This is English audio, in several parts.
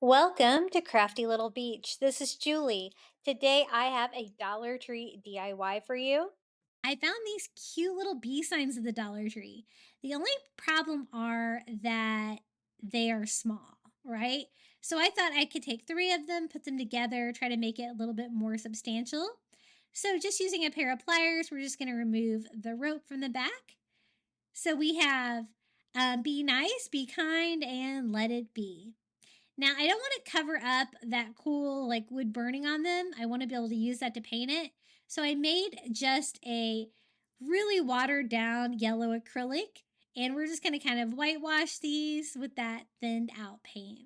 Welcome to Crafty Little Beach. This is Julie. Today I have a Dollar Tree DIY for you. I found these cute little bee signs at the Dollar Tree. The only problem are that they are small, right? So I thought I could take three of them, put them together, try to make it a little bit more substantial. So just using a pair of pliers, we're just going to remove the rope from the back. So we have be nice, be kind, and let it be. Now, I don't want to cover up that cool like wood burning on them. I want to be able to use that to paint it. So I made just a really watered down yellow acrylic, and we're just going to kind of whitewash these with that thinned out paint.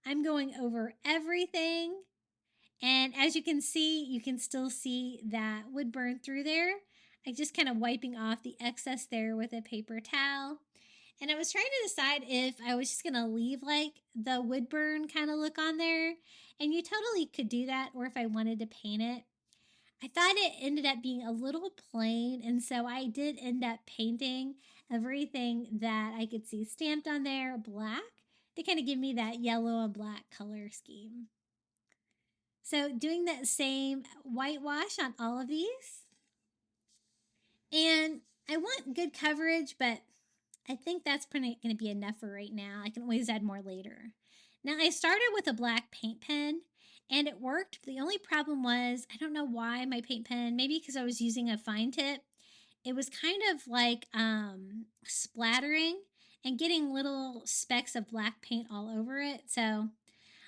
I'm going over everything, and as you can see, you can still see that wood burn through there. I just kind of wiping off the excess there with a paper towel. And I was trying to decide if I was just going to leave like the wood burn kind of look on there. And you totally could do that, or if I wanted to paint it. I thought it ended up being a little plain, and so I did end up painting everything that I could see stamped on there black to kind of give me that yellow and black color scheme. So doing that same whitewash on all of these. And I want good coverage, but I think that's pretty going to be enough for right now. I can always add more later. Now I started with a black paint pen and it worked. The only problem was, I don't know why my paint pen, maybe because I was using a fine tip, it was kind of like splattering and getting little specks of black paint all over it. So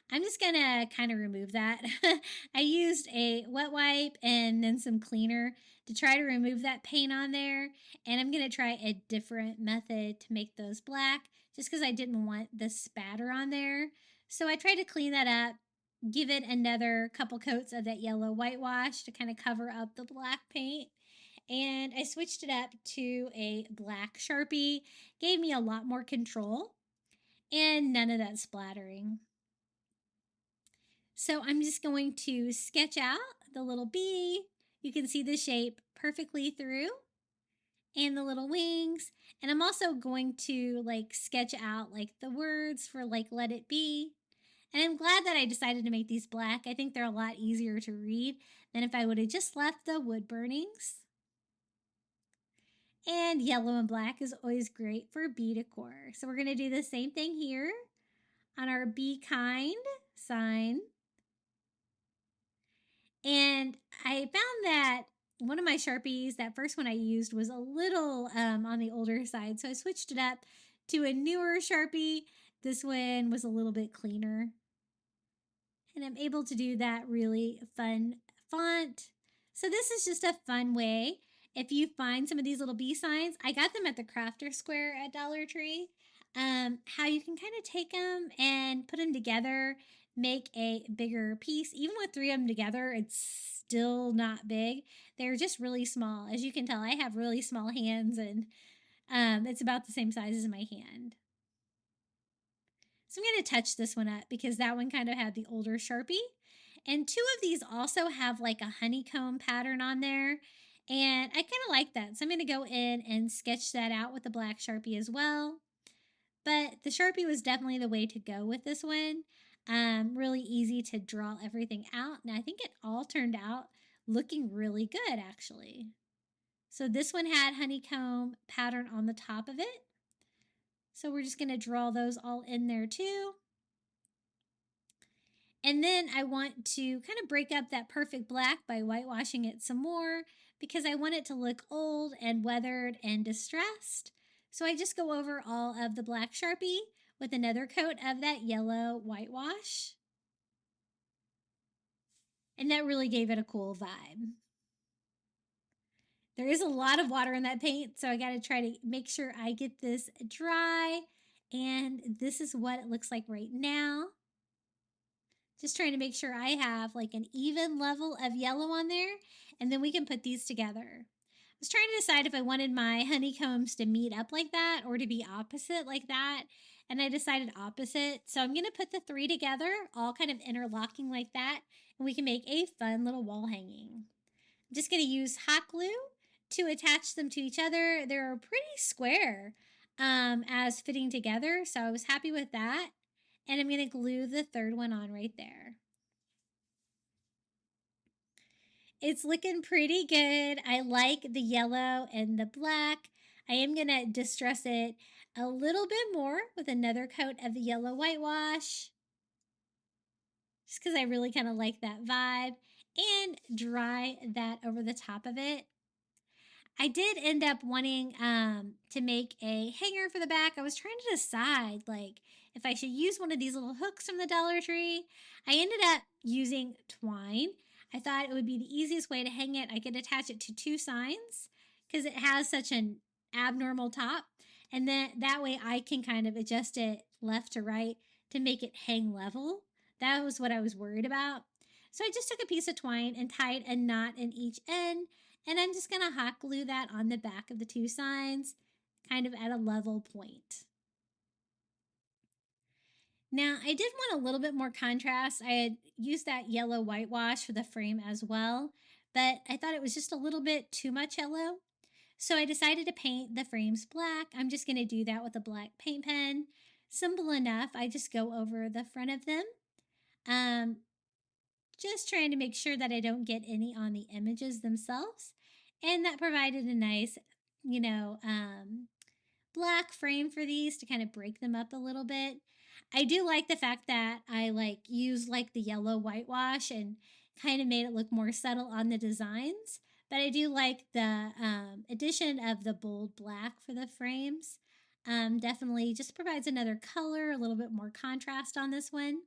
I'm just gonna kind of remove that. I used a wet wipe and then some cleaner to try to remove that paint on there. And I'm gonna try a different method to make those black just because I didn't want the spatter on there. So I tried to clean that up, give it another couple coats of that yellow whitewash to kind of cover up the black paint. And I switched it up to a black Sharpie, gave me a lot more control and none of that splattering. So I'm just going to sketch out the little bee. You can see the shape perfectly through and the little wings. And I'm also going to like sketch out like the words for like let it be. And I'm glad that I decided to make these black. I think they're a lot easier to read than if I would have just left the wood burnings. And yellow and black is always great for bee decor. So we're going to do the same thing here on our be kind sign. And I found that one of my Sharpies, that first one I used, was a little on the older side. So I switched it up to a newer Sharpie. This one was a little bit cleaner. And I'm able to do that really fun font. So this is just a fun way. If you find some of these little bee signs, I got them at the Crafter Square at Dollar Tree. How you can kind of take them and put them together, make a bigger piece. Even with three of them together, it's still not big. They're just really small. As you can tell, I have really small hands, and it's about the same size as my hand. So I'm going to touch this one up because that one kind of had the older Sharpie. And two of these also have like a honeycomb pattern on there. And I kind of like that. So I'm going to go in and sketch that out with the black Sharpie as well. But the Sharpie was definitely the way to go with this one. Really easy to draw everything out. And I think it all turned out looking really good actually. So this one had honeycomb pattern on the top of it. So we're just going to draw those all in there too. And then I want to kind of break up that perfect black by whitewashing it some more because I want it to look old and weathered and distressed. So I just go over all of the black Sharpie with another coat of that yellow whitewash. And that really gave it a cool vibe. There is a lot of water in that paint, so I got to try to make sure I get this dry. And this is what it looks like right now. Just trying to make sure I have like an even level of yellow on there, and then we can put these together. I was trying to decide if I wanted my honeycombs to meet up like that or to be opposite like that, and I decided opposite. So I'm going to put the three together, all kind of interlocking like that, and we can make a fun little wall hanging. I'm just going to use hot glue to attach them to each other. They're pretty square as fitting together, so I was happy with that. And I'm going to glue the third one on right there. It's looking pretty good. I like the yellow and the black. I am going to distress it a little bit more with another coat of the yellow whitewash, just because I really kind of like that vibe, and dry that over the top of it. I did end up wanting to make a hanger for the back. I was trying to decide like if I should use one of these little hooks from the Dollar Tree. I ended up using twine. I thought it would be the easiest way to hang it. I could attach it to two signs because it has such an abnormal top, and then that way I can kind of adjust it left to right to make it hang level. That was what I was worried about. So I just took a piece of twine and tied a knot in each end, and I'm just going to hot glue that on the back of the two signs, kind of at a level point. Now, I did want a little bit more contrast. I had used that yellow whitewash for the frame as well, but I thought it was just a little bit too much yellow. So I decided to paint the frames black. I'm just going to do that with a black paint pen. Simple enough. I just go over the front of them. Um, just trying to make sure that I don't get any on the images themselves. And that provided a nice, you know, black frame for these to kind of break them up a little bit. I do like the fact that I like use like the yellow whitewash and kind of made it look more subtle on the designs. But I do like the addition of the bold black for the frames. Definitely just provides another color, a little bit more contrast on this one.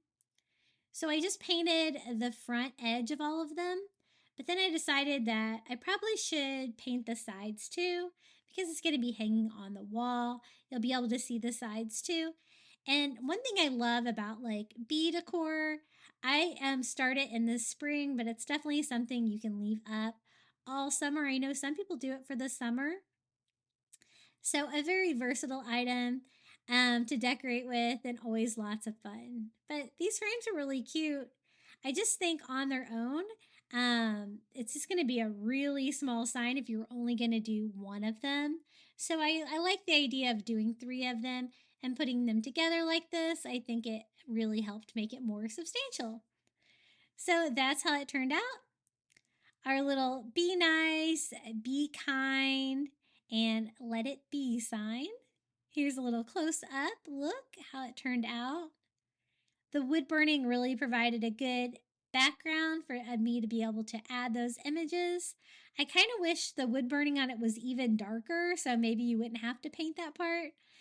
So I just painted the front edge of all of them, but then I decided that I probably should paint the sides too because it's going to be hanging on the wall. You'll be able to see the sides too. And one thing I love about like bee decor, I started in the spring, but it's definitely something you can leave up all summer. I know some people do it for the summer, so, a very versatile item to decorate with and always lots of fun. But these frames are really cute. I just think on their own, it's just going to be a really small sign if you're only going to do one of them. So, I like the idea of doing three of them and putting them together like this. I think it really helped make it more substantial. So, that's how it turned out. Our little be nice, be kind, and let it be sign. Here's a little close up look how it turned out. The wood burning really provided a good background for me to be able to add those images. I kind of wish the wood burning on it was even darker, so maybe you wouldn't have to paint that part.